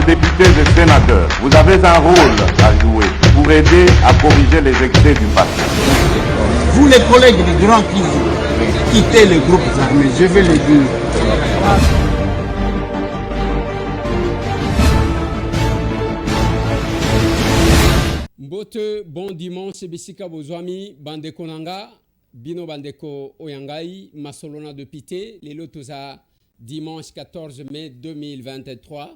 Honorables députés et sénateurs, vous avez un rôle à jouer pour aider à corriger les excès du passé. Vous les collègues du Grand qui quittez les groupes armés, je vais le dire. Mbote bon dimanche bisika bozwami bandeko nanga bino bandeko oyangai masolona de pité lelo toza dimanche 14 mai 2023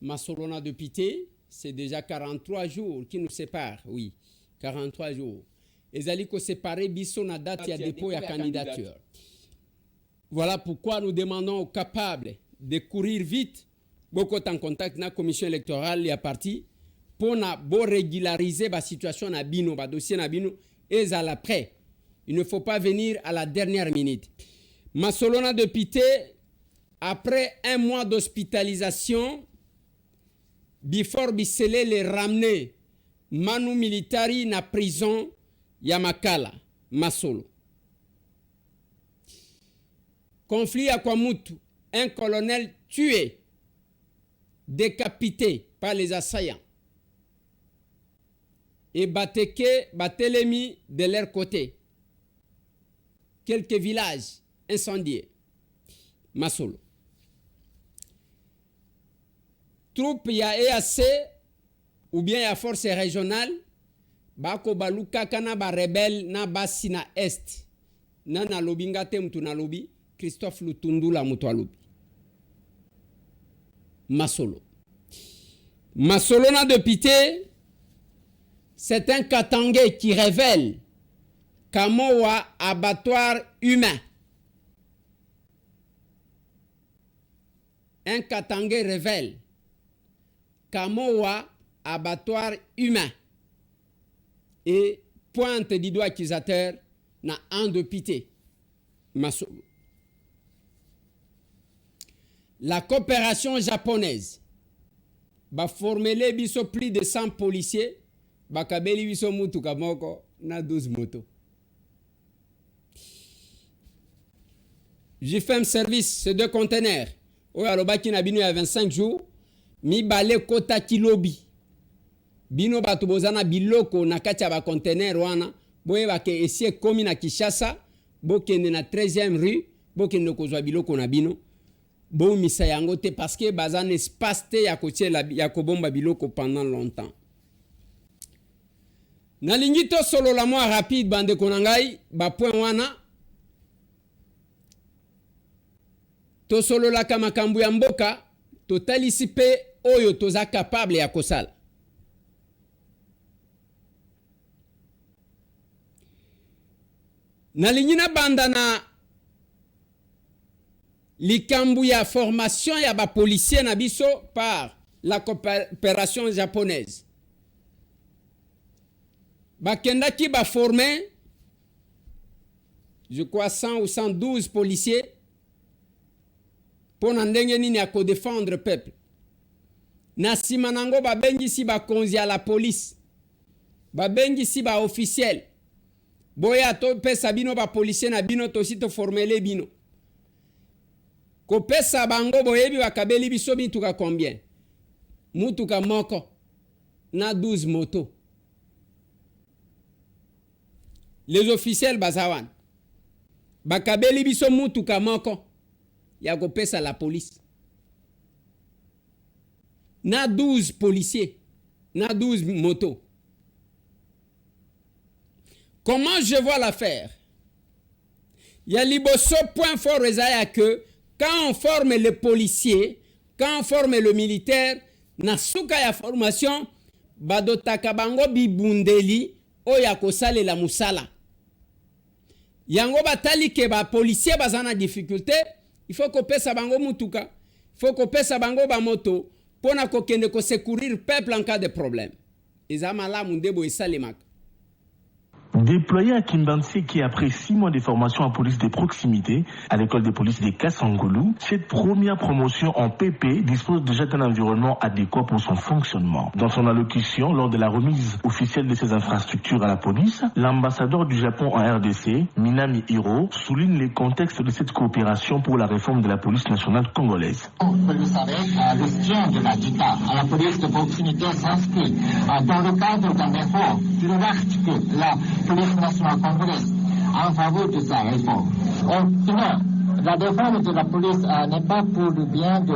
masolona de pité c'est déjà 43 jours qui nous séparent, oui 43 jours ezali ko séparer biso na date ya dépôt ya candidature. Voilà pourquoi nous demandons aux capables de courir vite beaucoup en contact na commission électorale ya parti pour régulariser la situation na bino, ba dossier na bino et à l'après. Il ne faut pas venir à la dernière minute. Masolona de Pité, après un mois d'hospitalisation, before bisele les ramener manu militari na prison Yamakala, Masolo. Conflit à Kwamutu, un colonel tué, décapité par les assaillants. Et Bateke, Batelemi de leur côté. Quelques villages incendiés. Masolo. Troupes ya EAC ou bien ya force régionale bako baluka kana ba rebelle na basi na est. Na lobi ngate mtu na lobi Christophe Lutundula mtu alobi. Masolo. Masolona de Pité. C'est un Katangé qui révèle Kamoa abattoir humain. Un Katangé révèle Kamoa abattoir humain. Et pointe du doigt accusateur na un de Pité. Masolo. La coopération japonaise va former les biso plus de 100 policiers. Bakabeli biso mutu kamoko na 12 motos. J'ai fait un service, ces deux conteneurs. Oyo alobaki na bino ya 25 jours. Mi bale kota kilobi. Bino batu bozana biloko na kati ya ba conteneur wana. Boye bake esie komi na Kinshasa. Bokende na 13e rue. Bokende kozwa biloko na bino. Bo misa yango te parce que bazan espace te ya kotie ya kobomba biloko pendant longtemps. Nalingi to solo la moi rapide bande konangai ba point wana to solo la kama kambu ya mboka totalisi pe oyo toza capable ya kosala. Nalingi na banda na likambu ya formation ya ba policier na biso par la coopération japonaise. Bakendaki ba formé, je crois 100 ou 112 policiers pour ndenge nini ya ko défendre peuple. Na simanango ba bengi si ba konzi à la police. Ba bengi si ba officiel. Boya to pesa bino ba policier na bino to si to formele bino. Ko pesa bango boyebi bakabeli biso mituka combien? Mutuka moko na 12 motos. Les officiels bazawan bakabeli biso mutuka moko ya kopesa la police na 12 policiers na 12 motos. Comment je vois l'affaire? Ya liboso point fort ezaya que quand on forme les policiers, quand on forme le militaire, na suka ya formation badotaka bango bibundeli oya kosale la musala. Yango batali ke ba policier bazana difficulté, il faut qu'on pesa bango mutuka, il faut qu'on pesa bango ba moto pona ko kende ko secourir peuple en cas de problème. Ezama la mundebo esalemaka. Déployé à Kimbanséki après 6 mois de formation en police de proximité à l'école de police de Kassangoulou, cette première promotion en PP dispose déjà d'un environnement adéquat pour son fonctionnement. Dans son allocution lors de la remise officielle de ces infrastructures à la police, l'ambassadeur du Japon en RDC, Minami Hiro, souligne les contextes de cette coopération pour la réforme de la police nationale congolaise. Vous le savez, le soutien de la JICA à la police de proximité s'inscrit dans le cadre d'un effort plus large que la police nationale congolaise en faveur de sa réforme. La réforme de la police n'est pas pour le bien de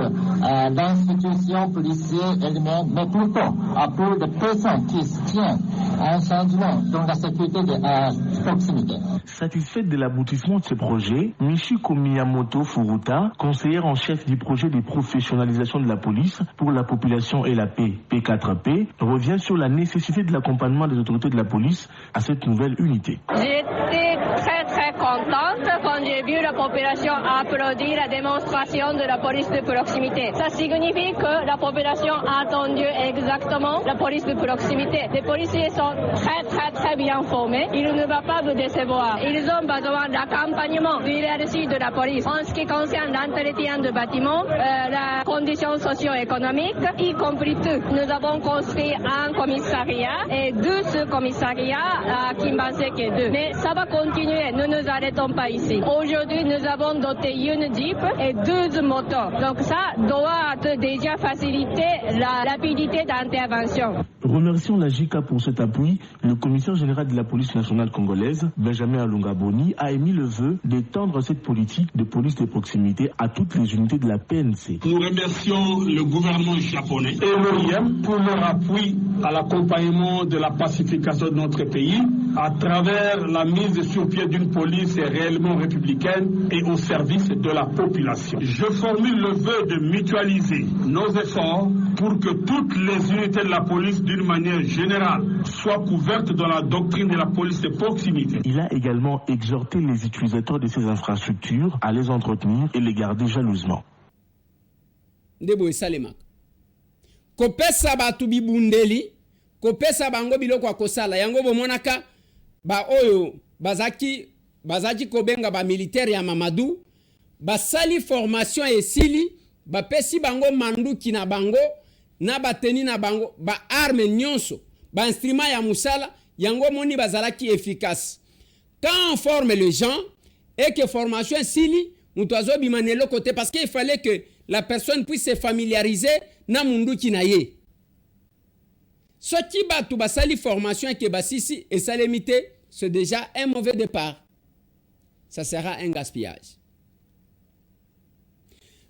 l'institution policière elle-même, mais plutôt pour les personnes qui tiennent un changement dans la sécurité de proximité. Satisfaite de l'aboutissement de ce projet, Michiko Miyamoto Furuta, conseillère en chef du projet de professionnalisation de la police pour la population et la paix, P4P, revient sur la nécessité de l'accompagnement des autorités de la police à cette nouvelle unité. J'étais très contente quand j'ai vu la population applaudir la démonstration de la police de proximité. Ça signifie que la population a attendu exactement la police de proximité. Les policiers sont très bien formés. Ils ne vont pas vous décevoir. Ils ont besoin d'accompagnement du RSI de la police. En ce qui concerne l'entretien de bâtiments, la condition socio-économique, y compris tout. Nous avons construit un commissariat et 2 sous-commissariats à Kimbanséki 2. Mais ça va continuer. Nous ne nous arrêtons pas ici. Aujourd'hui, nous avons doté une Jeep et 12 motos. Donc ça doit déjà faciliter la rapidité d'intervention. Remercions la JICA pour cet appui. Le commissaire général de la police nationale congolaise, Benjamin Alungaboni, a émis le vœu d'étendre cette politique de police de proximité à toutes les unités de la PNC. Nous remercions le gouvernement japonais et l'OIM pour leur appui à l'accompagnement de la pacification de notre pays à travers la mise sur pied d'une police réellement républicaine et au service de la population. Je formule le vœu de mutualiser nos efforts pour que toutes les unités de la police, d'une manière générale, soient couvertes dans la doctrine de la police de proximité. Il a également exhorté les utilisateurs de ces infrastructures à les entretenir et les garder jalousement. Ndebo esalema. Kopesa batu bibundeli, kopesa bango biloko akosala. Yango bomonaka ba oyo bazaki kobenga ba militaire ya Mamadou, basali formation esili, ba pesi bango manduki na bango, na bateni na bango, ba arme nyonso, ba instrument ya musala, yango moni bazalaki efficace. Quand on forme les gens, et que formation esili, mutuazo bimanelo côté, parce qu'il fallait que la personne puisse se familiariser na munduki na ye. Soti batu basali formation ke basisi et salemité, c'est déjà un mauvais départ. Ça sera un gaspillage.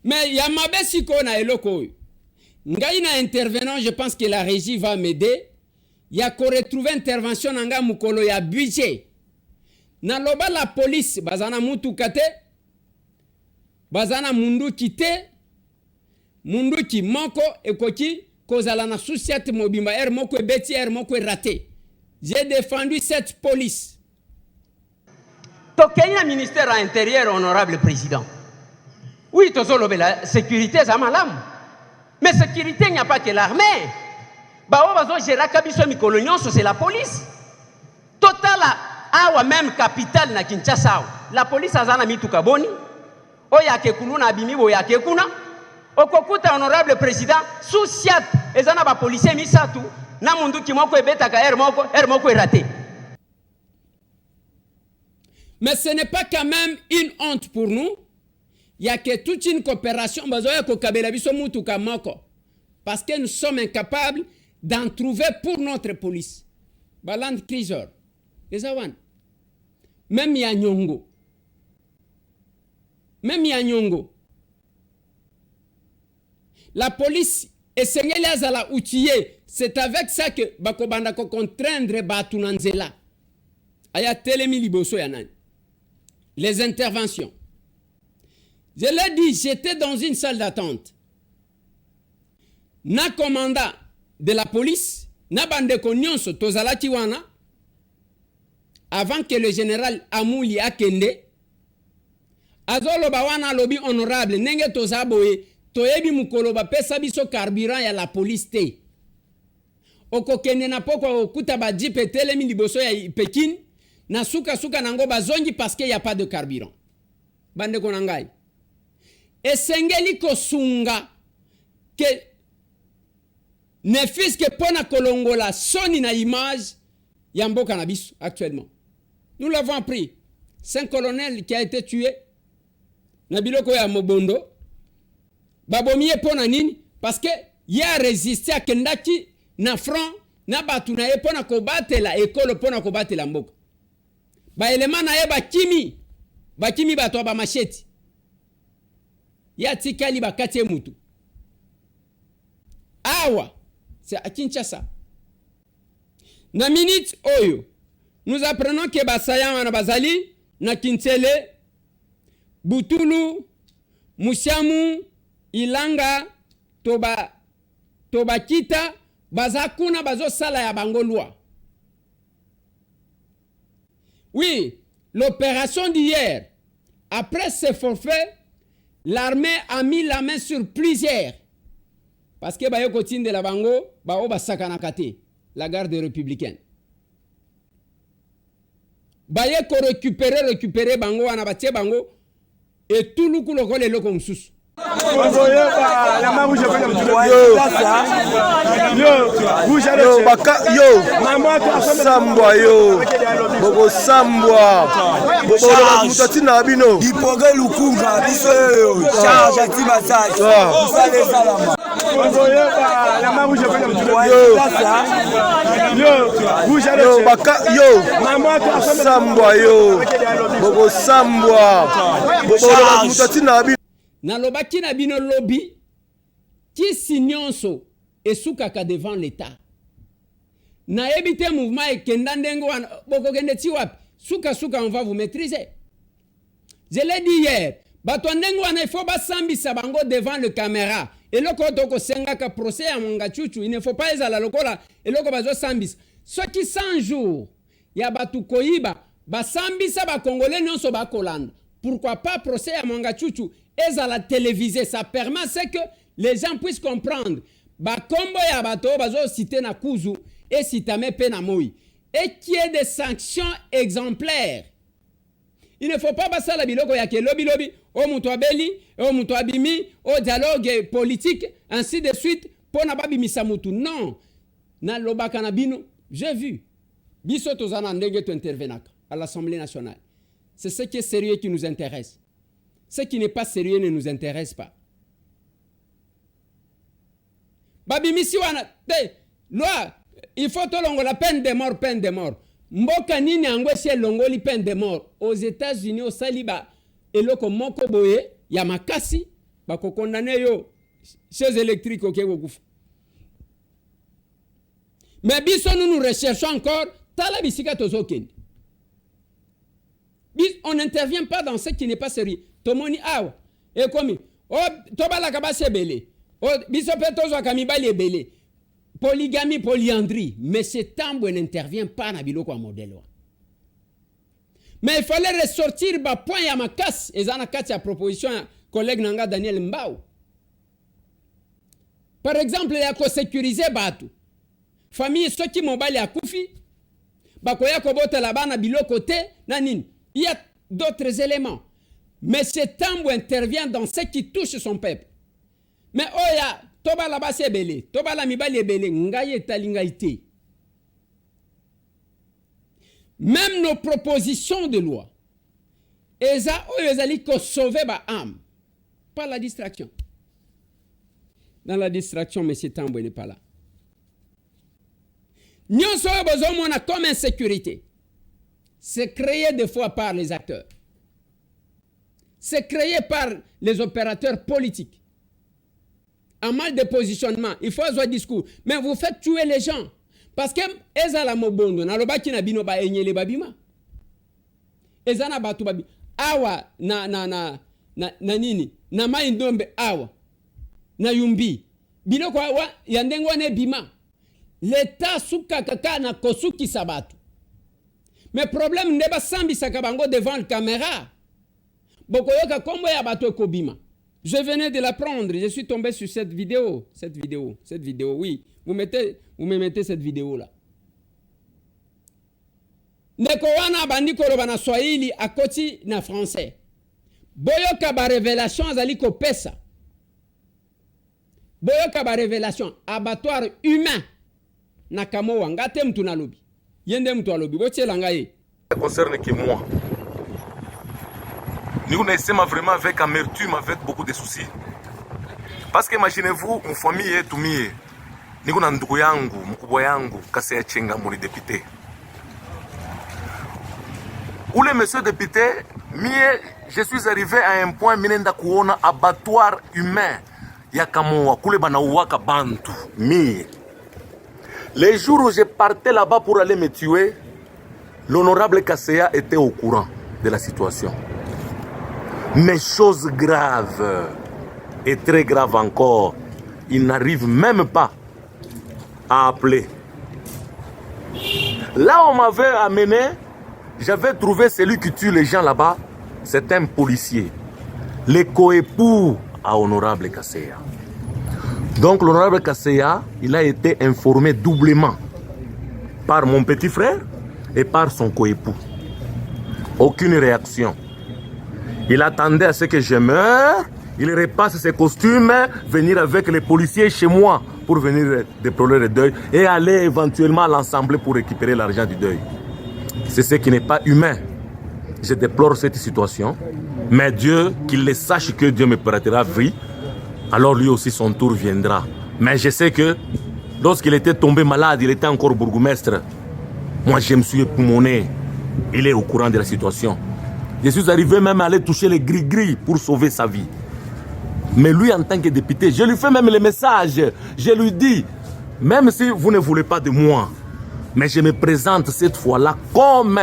Mais yamabe siko na eloko. Ngai na intervenant, je pense que la régie va m'aider. Ya ko retrouver intervention nanga mukolo ya budget. Na loba la police bazana mutu kate. Bazana mundu kite. Mundu ki moko ekoki kozala na société mobimba moko beti moko raté. J'ai défendu cette police. Tokenya ministère intérieur, honorable président. Oui, la sécurité, ça malam. Mais sécurité, il n'y a pas que l'armée. C'est la police. Total, awa même capitale na Kinshasa. La police a mis tout kaboni. Oya kekuluna bimi oya kekuna. Okokuta honorable président sous siat ezana ba policier misatu na mundu ki moko ebeta ka moko raté. Mais ce n'est pas quand même une honte pour nous. Il y a que toute une coopération parce que nous sommes incapables d'en trouver pour notre police. Baland Cruiser, les Awan. Même Yanyongo. La police est seignelée à la outiller. C'est avec ça que Bakobanda ko contraindre Batunanzela. Aya telemi liboso yanani. Les interventions. Je l'ai dit, j'étais dans une salle d'attente. Na commandant de la police, na bandeko nyonso tozalaki wana, avant que le général Amouli akende, azoloba wana lobi honorable, nenge tozaboye, toyebi mukolo bapesa biso carburant ya la police te. Okokende na poko okuta ba jeep etelemi liboso ya Pekin, na suka nango bazongi parce qu'il n'y a pas de carburant. Bande konangai. Esengeli kosunga que ne fils que pona kolongola soni na image yambo cannabis actuellement. Nous l'avons appris. C'est un colonel qui a été tué. Nabiloko ya Mobondo. Babomie pona nini parce que il a résisté à kendaki na front na batu na ye pona kobate la école pona kobate la mboka. Ba élément na ye ba kimi bato ba machete. Ya tikali ba katie mutu. Awa, c'est à Kinshasa. Na minute oyo, nous apprenons que Basaya wana bazali na Kintele, Butulu, Mushamu, Ilanga, Tobakita, bazakuna bazo sala ya bango loi. Oui, l'opération d'hier, après ce forfait, l'armée a mis la main sur plusieurs. Parce que bayo kotine de la bango, bao basakana kate, la garde républicaine. Baye ko récupérer bango wana batie bango et tout le coup le loko msusu. Yo baka yo sambwa yo bobo sambwa bobo mutati na bino ipoge lukunga biso yo charge activa ça usale salama yo baka yo sambwa yo bobo sambwa bobo mutati na bino na lobaki na bino lobby qui signonso esukaka devant l'état na ebite mouvement ekenda ndengo wana boko kende ti wapi suka on va vous maîtriser. Je l'ai dit hier, bato ndengo wana il faut basambisa bango devant le caméra et loko toko sengaka procès ya monga chuchu, il ne faut pas ezala lokola et loko bazo sambisa soki 100 jours ya batu koyiba basambisa ba congolais nyonso ba kolanda. Pourquoi pas procès à monga chuchu ezala télévisé, ça permet c'est que les gens puissent comprendre. Ba kombo ya bato bazo citer na kuzu et citame pena moi et qui est des sanctions exemplaires. Il ne faut pas passer la biloko ya ke lobby o muto abeli o muto abimi o dialogue politique ainsi de suite pona babimisa mutu. Non, na lobaka na bino, j'ai vu biso tozana ndenge to intervenaka à l'Assemblée nationale. C'est ce qui est sérieux qui nous intéresse. Ce qui n'est pas sérieux ne nous intéresse pas. Babimisi wana te loi il faut tolongo la peine de mort. Mboka nini angwese longoli peine de mort aux États-Unis au Saliba eloko moko boye ya makasi bako condamné yo chaise électrique okeko kufa. Mais biso nous recherchons encore tala bisika tozokende. On n'intervient pas dans ce qui n'est pas sérieux. Tomoni awa et komi o tobala kabase belé o biso petozo kamibali belé. Polygamie, polyandrie, mais ce tambour n'intervient pas dans biloko à modèle. Mais il fallait ressortir ba point ya makas et zana kati ya proposition ya collègue nanga Daniel Mbao. Par exemple, il y a ko sécuriser batu. Famille soki mobali akufi bakoya ko bota la bana biloko te nanine. Il y a d'autres éléments. Mais ce tambour intervient dans ce qui touche son peuple. Mais oya toba la base belé, toba la mibali belé, ngaye talingaïté. Même nos propositions de loi, eza oyezali ko sauver ba âme, pas la distraction. Dans la distraction, M. Tambo n'est pas là. Nyonso bozomona comme insécurité. C'est créé des fois par les acteurs. C'est créé par les opérateurs politiques. En mal de positionnement, il faut avoir un discours. Mais vous faites tuer les gens. Parce que ezala mobondo na lobaki na bino ba enyele babima. Ezana batu babi. Awa na nini? Na maindombe awa. Na yumbi. Bino kwa awa yandengo ne bima. L'État suka kaka na kosuki sabatu. Mais problème n'est pas sambi sakabango devant la caméra. Bokoyoka kombo ya batu kobima. Je venais de l'apprendre, je suis tombé sur cette vidéo, oui. Vous me mettez cette vidéo là. ndeko wana bandi koloba na Swahili akoti na français. Boyoka ba révélation azali kopesa. Boyoka ba révélation abattoir humain na Kamoa ngate mtu na lobi. Yende mtu alobi botiela ngaye. Ça concerne que moi. Nous naissons vraiment avec amertume, avec beaucoup de soucis. Parce que imaginez-vous, une famille est tout mie. Nous avons ndugu yangu, mkubwa yangu, Kaseya Chenga muli député. Où les messieurs députés, je suis arrivé à un point minenda kuona abattoir humain ya Kamoa, kule banauwaka bantu, mie. Les jours où je partais là-bas pour aller me tuer, l'honorable Kaseya était au courant de la situation. Mais chose grave, et très grave encore, il n'arrive même pas à appeler. Là où on m'avait amené, j'avais trouvé celui qui tue les gens là-bas, c'est un policier, le coépoux à honorable Kaseya. Donc l'honorable Kaseya, il a été informé doublement par mon petit frère et par son coépoux. Aucune réaction. Il attendait à ce que je meure, il repasse ses costumes, venir avec les policiers chez moi pour venir déplorer le deuil et aller éventuellement à l'Assemblée pour récupérer l'argent du deuil. C'est ce qui n'est pas humain. Je déplore cette situation, mais Dieu, qu'il le sache que Dieu me prêtera vie, alors lui aussi son tour viendra. Mais je sais que lorsqu'il était tombé malade, il était encore bourgmestre. Moi, je me suis époumoné. Il est au courant de la situation. Je suis arrivé même à aller toucher les gris-gris pour sauver sa vie. Mais lui, en tant que député, je lui fais même les messages. Je lui dis, même si vous ne voulez pas de moi, mais je me présente cette fois-là comme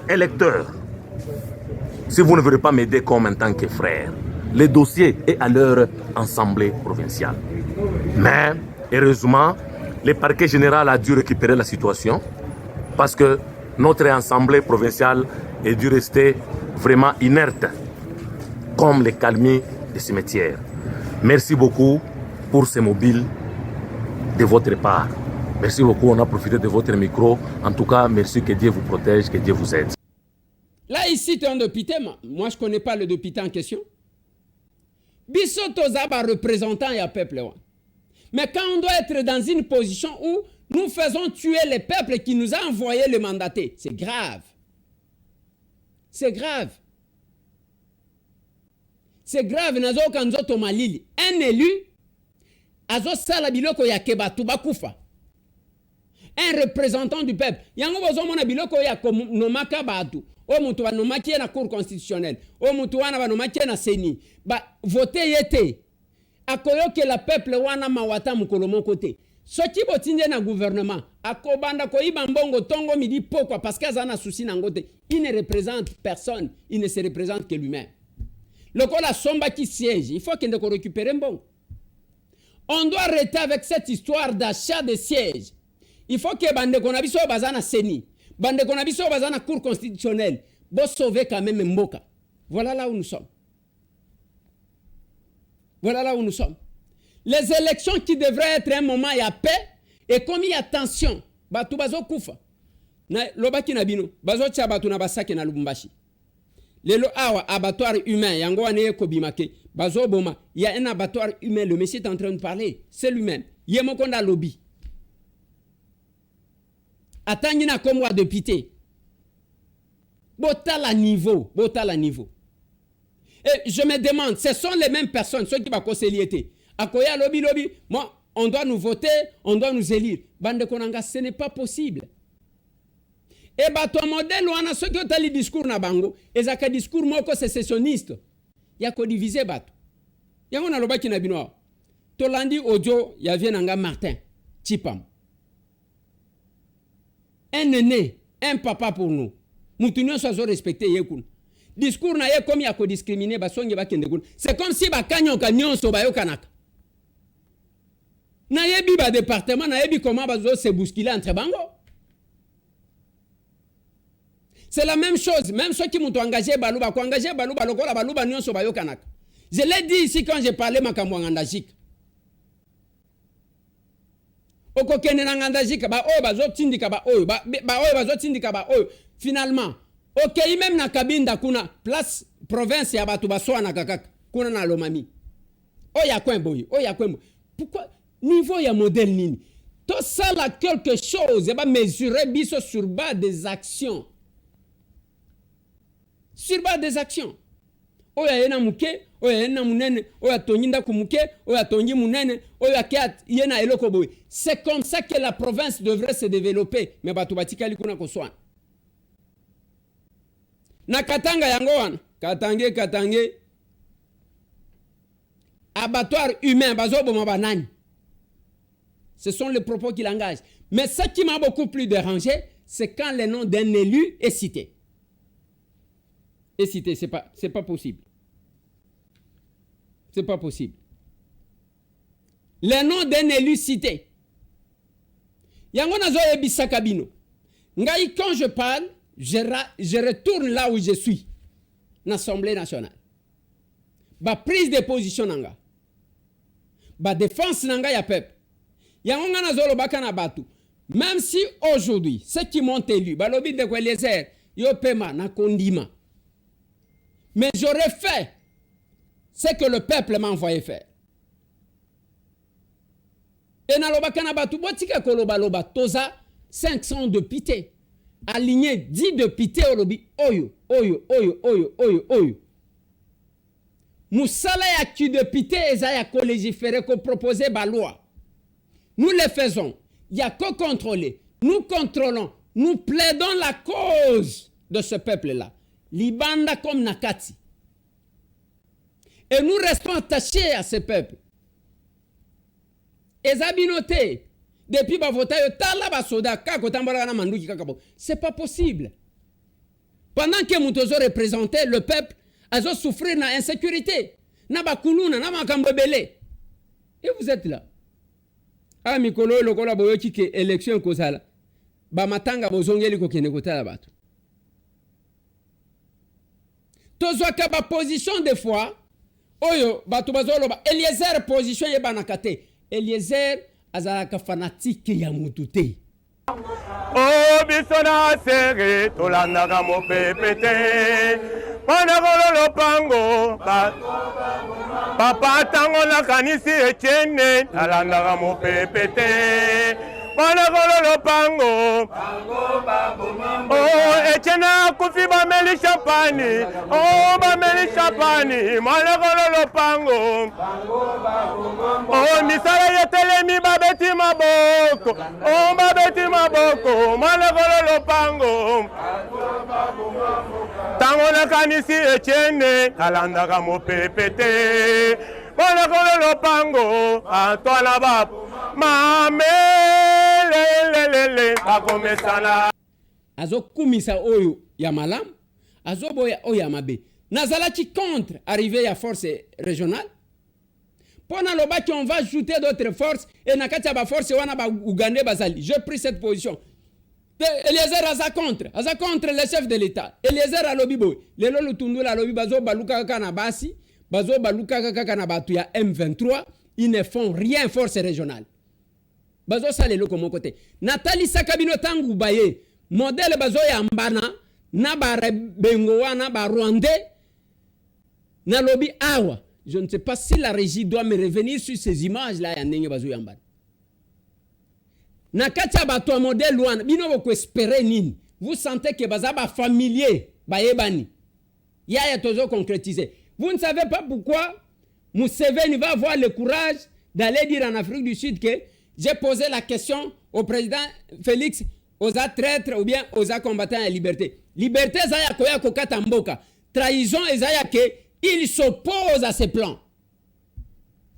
électeur. Si vous ne voulez pas m'aider comme en tant que frère, le dossier est à leur assemblée provinciale. Mais, heureusement, le parquet général a dû récupérer la situation parce que notre assemblée provinciale a dû rester vraiment inerte, comme les calmiers des cimetières. Merci beaucoup pour ces mobiles de votre part. Merci beaucoup, on a profité de votre micro. En tout cas, merci, que Dieu vous protège, que Dieu vous aide. Là, ici, tu es un député. Moi, je ne connais pas le député en question. Bissoto Zaba représentant et peuple. Mais quand on doit être dans une position où nous faisons tuer les peuples qui nous a envoyé le mandaté, c'est grave. C'est grave. C'est grave. Un élu, azo sala biloko ya kebatu bakufa. Un représentant du peuple. Yango bozo mona biloko ya nomaka batu. O mutu wa nomaki na cour constitutionnelle. O mutu wana ba nomaki na seni. Ba vote yete. Akoyoke la peuple wana mawata mukolomo kote. Soki botinde na gouvernement. Akobanda ko iba mbongo tongo midi pourquoi parce qu'azana souci na ngote. Il ne représente personne. Il ne se représente que lui-même. Le la somba qui siège. Il faut qu'il ne récupère mbongo. On doit arrêter avec cette histoire d'achat de sièges. Il faut que bande konabiso bazana seni. Bande konabiso bazana cour constitutionnelle. Bo sauver quand même Mboka. Voilà là où nous sommes. Voilà là où nous sommes. Les élections qui devraient être un moment, il y a paix. Et comme il y a tension, batu bazo kufa. Lobaki na bino. Bazo tia batu na basake na Lubumbashi. Lelo awa abattoir humain. Yango ane kobimake. Bazo boma. Il y a un abattoir humain. Le monsieur est en train de parler. C'est lui-même. Yemokonda lobby. Atangina comme moi député. Botala niveau. Botala niveau. Et je me demande, ce sont les mêmes personnes, ceux qui vont conseiller. Akoya lobby lobby. Moi, on doit nous voter, on doit nous élire. Bande Konanga, ce n'est pas possible. Et bah, ton modèle, on a ceux qui ont le discours na bango. Et ça, le discours moko sécessionniste. Il y a qu'à diviser bateau. Il y a un aloba qui n'a binoa. Tolandi audio, il y a Vienanga Martin. Chipam. Un aîné, un papa pour nous. Nous tenons à respecter Yekoun. Discours na ye comme il y a qu'à discriminer, c'est comme si ba kanyon kanyon so ba yo kanaka. Na yebi ba département, na yebi comment bazo se bousculer entre bango. C'est la même chose, même ceux qui m'ont engagé baluba, ko engagé baluba lokola baluba nyon so ba yo kanaka. Je l'ai dit ici quand j'ai parlé makambo ngandajik. okokende na nganda jika ba oyo bazotindika ba oyo ba oyo bazotindika ba oyo finalement okei même na kabinda kuna place province ya bato baswana kakaka kuna na Lomami oya kwemboyi pourquoi niveau ya modèle nini tout ça là quelque chose et ba mesurer biso sur base des actions oya yena muke oya yena munene oya tonyinda kumuke oya tonyi munene oya kia yena eloko boy. C'est comme ça que la province devrait se développer mais bato batikali kuna koswana na Katanga yango wana katange abattoir humain bazoboma banani. Ce sont les propos qui l'engagent. Mais ce qui m'a beaucoup plus dérangé, c'est quand le nom d'un élu est cité. C'est pas possible. C'est pas possible. Le nom d'un élu cité. Yango nazo ebisa kabino. Ngai quand je parle, je retourne là où je suis. L'Assemblée nationale. Ba prise de position nanga. Ba défense nanga ya peuple. Yango nazolo bakana batu. Même si aujourd'hui, ceux qui m'ont élu, balobi de Kweliezer, yo pema na kondima. Mais j'aurais fait ce que le peuple m'a envoyé faire. Et na lobakana batu botika koloba toza 500 députés. Aligné 10 députés au lobby oyo. Moussala ya ki député eza ya ko légiférer ko proposer ba loi. Nous les faisons. Il n'y a qu'à contrôler. Nous contrôlons. Nous plaidons la cause de ce peuple-là. Libanda comme Nakati. Et nous restons attachés à ce peuple. Et Zabinoté, depuis Bavotayo, Talaba Soda, Kakotambarana Mandouki Kakabo. C'est pas possible. Pendant que Moutozo représentait le peuple, ils ont souffert de l'insécurité. Nabakununa, Namakambebele. Et vous êtes là. Ah mikolo lokola boyoki ke élection kozala ba matanga bozongeli ko kene kotala bato tozwaka ba position des fois oyo bato bazoloba Eliezer position yeba nakate Eliezer azalaka fanatique ya mutute o bisona sere tolandaka mopepete Panagolo pango papa tango na kanisi etienne alandaka mopepete Panagolo pango oh etienne kufi bameli champagne oh bameli champagne Managolo pango oh misala yetelemi babeti maboko oh babeti maboko Managolo pango tango na kanisi etienne alandaka mopepete Panagolo pango atwala bapo mamelelelele akomesana azokumisa oyo ya malam azoboya oyo ya mabe nazalaki contre arriver à force régionale pendant le bas on va ajouter d'autres forces et nakati ya ba force wana ba Ougandais bazali j'ai pris cette position. Eliezer aza contre le chef de l'État. Eliezer alobi boy lelo lutundula alobi bazo baluka kaka na basi bazo baluka kaka na batu ya M23. Ils ne font rien force régionale. Bazo salelo comme côté. Nathalie Sakabino tangu baye modèle bazo ya mbana na ba bengoa na ba rwandais na lobi awa. Je ne sais pas si la régie doit me revenir sur ces images là ya ndenge bazo ya mbana. Nakacha bato modèle wana bino boko espérer nini. Vous sentez que bazaba familier bayebani. Ya tozo concrétiser. Vous ne savez pas pourquoi Museveni va avoir le courage d'aller dire en Afrique du Sud que j'ai posé la question au président Félix aux traîtres ou bien aux combattants à liberté. Liberté zaya koya kokata mboka. Trahison ezaya que il s'oppose à ses plans.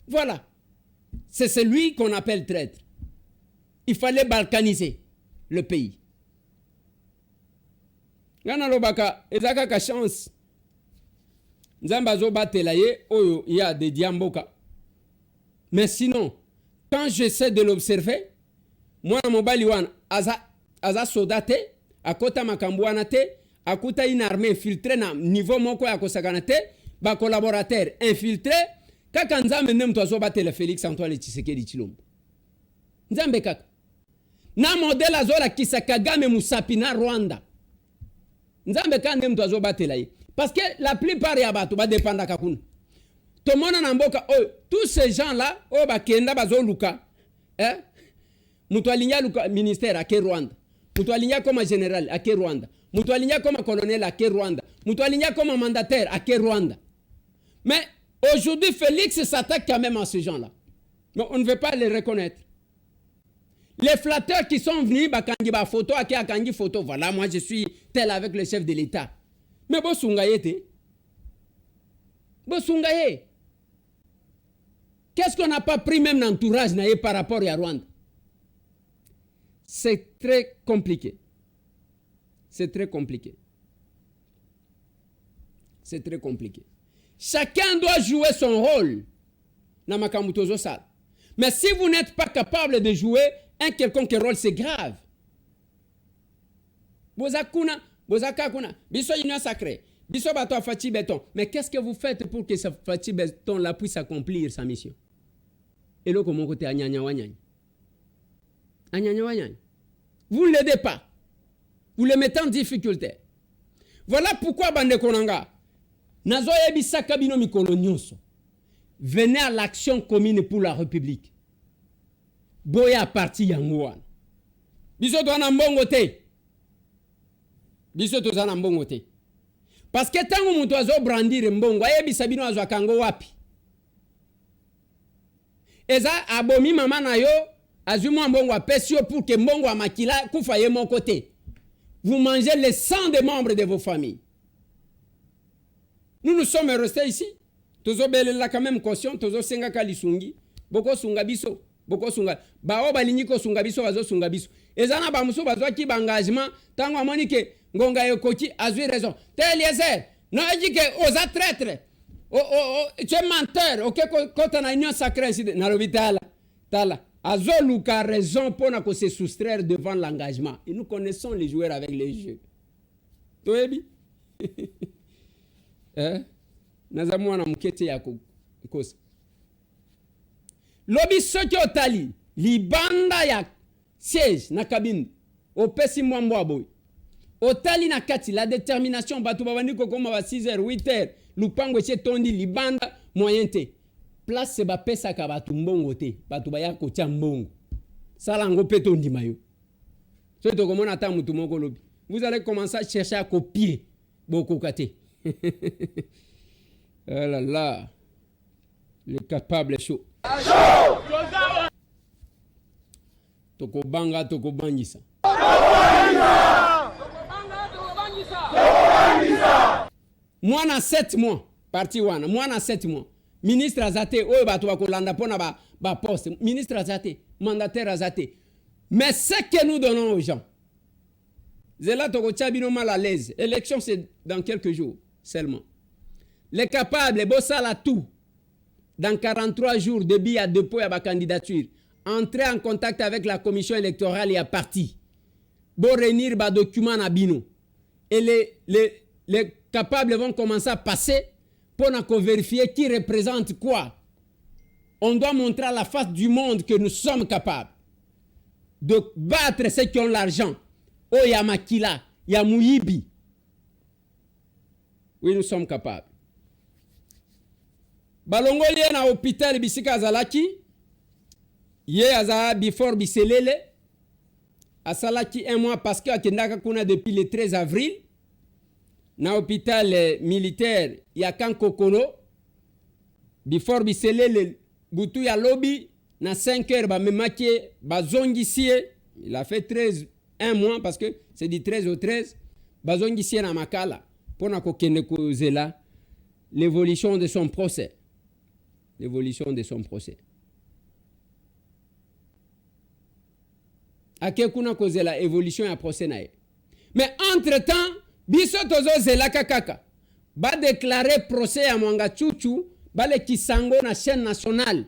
Voilà. C'est celui qu'on appelle traître. Il fallait balkaniser le pays. Gana lobaka ezaka ka chance. Nzambazo batelaye oyo ya de diamboka. Mais sinon, quand j'essaie de l'observer, moi mobali wana aza soldate, akota makambuana te, akuta une armée infiltrée na niveau moko ya kosakana te, ba collaborateur infiltré, kaka nzambe nem tozo batela Félix Antoine Tshisekedi Tshilombo. Nzambe kaka. na modèle azola kisa Kagame Musapi na Rwanda. Nzambe kande mtu azobatela ye. Parce que la plupart ya bato ba dépendre kakuna. To mona na mboka tous ces gens là ba kenda bazoluka mutu alinya luka ministère ake Rwanda. Mutu alinya comme général ake Rwanda. Mutu alinya comme colonel ake Rwanda. Mutu alinya comme mandataire ake Rwanda. Mais aujourd'hui Félix s'attaque quand même à ces gens là. Mais on ne veut pas les reconnaître. Les flatteurs qui sont venus, bakangi ba photo, akangi photo, voilà, moi je suis tel avec le chef de l'État. Mais bo sungaye te. Bo sungaye. Qu'est-ce qu'on n'a pas pris même l'entourage par rapport à Rwanda? C'est très compliqué. C'est très compliqué. C'est très compliqué. Chacun doit jouer son rôle. Namakambutozo sal. Mais si vous n'êtes pas capable de jouer un quelconque rôle, c'est grave. Bozakuna, bozakakuna, biso union sacrée, biso bato fati béton. Mais qu'est-ce que vous faites pour que ce fati béton là puisse accomplir sa mission? Et là, comment côté anyanya wanyanya? Anyanya wanyanya. Vous ne l'aidez pas. Vous le mettez en difficulté. Voilà pourquoi bande konanga. Nazo yebisa kabino mikolo nyonso. Venez à l'action commune pour la République. Boya parti yanguan. Biso to na mbongo te. Biso to za na mbongo te. Parce que tangu mutu azo brandir mbongo, ayebisa bino azo akango wapi. Eza abomi mama na yo, azumo mbongo apesio pour que mbongo amakila kufa ye mon côté. Vous mangez le sang des membres de vos familles. Nous sommes restés ici. Tozo belela quand même caution, tozo senga kalisungi. Boko sunga biso. Boko sunga. Bao balinyiko sunga biso, bazo sunga biso. Ezana ba muso bazo ki ba engagement, tango amoni ke ngonga yokoki azui raison. Eliezer, non dit que oza traître. Tu es menteur. OK, quand on a union sacrée ici na l'hôpital. Tala. Azoluka raison pour ne se soustraire devant l'engagement. Et nous connaissons les joueurs avec les jeux. Toebi. Nazamwana mukete ya kosa. Lobi soki otali libanda ya siège na cabine opesi mwambo boy. Otali na kati la détermination batu babandi ko koma ba 6h 8h lupango che tondi libanda moyen te. Place se ba pesa ka batu mbongo te. Batu baya ko tia mbongo. Sala ngo peto ndima yo. So to komona ta mutu moko lobi. Vous allez commencer à chercher à copier beaucoup kate. Oh là là, le capable chaud. Toko banga, toko bangisa. Moi, na 7 mois, parti wana, moi, na 7 mois. Ministre Azate, oyo bato bakolanda pona ba poste. Ministre Azate, mandataire Azate. Mais ce que nous donnons aux gens, Zela toko tchabino mal à l'aise. Élection, c'est dans quelques jours seulement. Les capables, les bossala tout. Dans 43 jours, début à dépôt à ma candidature. Entrer en contact avec la commission électorale et à parti. Bon réunir ba document à bino. Et les capables vont commencer à passer pour vérifier qui représente quoi. On doit montrer à la face du monde que nous sommes capables de battre ceux qui ont l'argent. Oh, ya Makila, ya Mouyibi. Oui, nous sommes capables. Balongo lié na hôpital bisika azalaki. Ye aza before biselele. Asalaki 1 mois parce que akendaka kuna depuis le 13 avril. Na hôpital militaire ya Kankokolo. Before biselele butu ya lobby na 5 heures ba memaki bazongisie. Il a fait 1 mois parce que c'est du 13 au 13. Bazongisie na makala pona kokende kozela l'évolution de son procès. L'évolution de son procès. Ake kuna kozela évolution ya procès nae. Mais entre-temps, biso tozo zela kakaka. Ba déclarer procès ya Mwanga Chuchu, ba le kisango na chaîne nationale.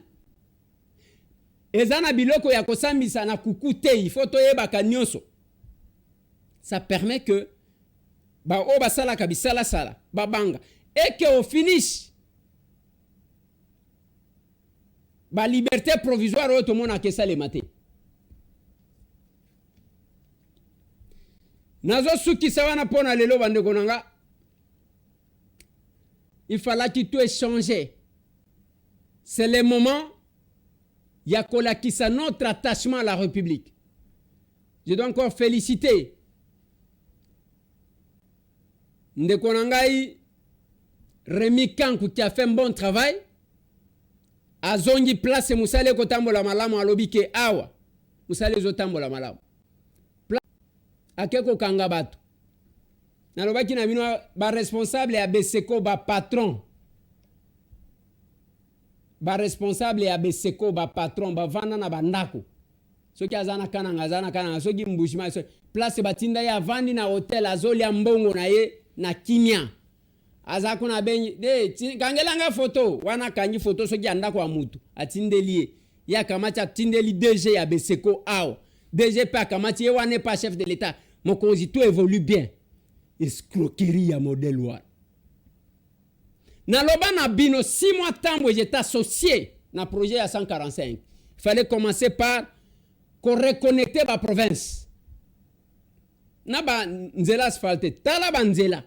Ezana biloko ya kosambisa na kukute, il faut toyeba kanyoso. Ça permet que ba o basala kabisala sala, ba banga et que au finish ba liberté provisoire au tout monde a kesa le maté. Nazo suki sawana pona lelo bande konanga. Il fallait que tout échange. C'est le moment. Yakola qui sa notre attachement à la République. Je dois encore féliciter Ndekonangai Rémi Kankou qui a fait un bon travail. Azongi place Moussale Kotambola Malamu alobike awa. Moussale Zotambola Malamu. Akeko Kangabatu. Nalobaki na bino ba responsable ya Beseko ba patron. Ba responsable ya Beseko ba patron ba vanda na bandako. Soki azana kana soki mbushima place batinda ya vandi na hotel azoli ya mbongo na ye na kimia. Azaku na benyi de kangelanga photo wana kanyi photo soki andako wa mutu atindelie ya kamati atindeli DG ya Beseko awo. DG pa kamati ye wane pas chef de l'état. Mon cause tout évolue bien. Escroquerie ya modèle wa. Na loba na bino 6 mois tambo j'étais associé na projet à 145. Il fallait commencer par reconnecter la province. Na ba nzela asphalte tala ba nzela.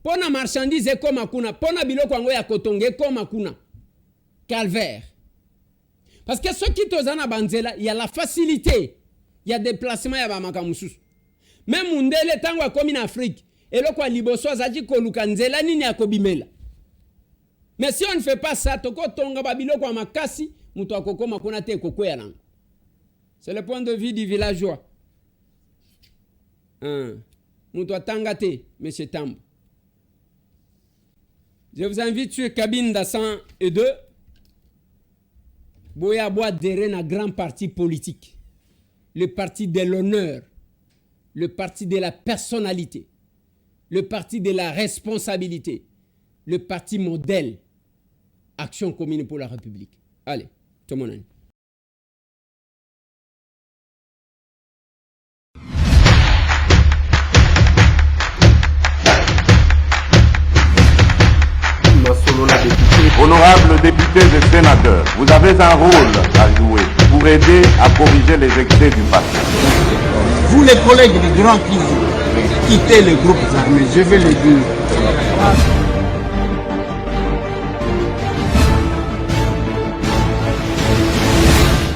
Pona marchandise koma kuna, pona biloko yango ya kotonge koma kuna. Calvaire. Parce que ceux qui tozana banzela, il y a la facilité. Il y a des déplacements ya ba makamususu. Même mundele tango akomi na Afrique, eloko liboso azaji koluka nzela nini akobimela. Mais si on ne fait pas ça, toko tonga ba biloko ya makasi, muto akokoma kuna te kokwea nango. C'est le point de vue du villageois. Muto atangate, monsieur Tambo. Je vous invite sur Cabine 102. Boya bois derrière un grand parti politique. Le parti de l'honneur. Le parti de la personnalité. Le parti de la responsabilité. Le parti modèle. Action commune pour la République. Allez, tout le monde. Honorables députés et sénateurs, vous avez un rôle à jouer pour aider à corriger les excès du passé. Vous les collègues du Grand qui quittez les groupes armés, je vais le dire.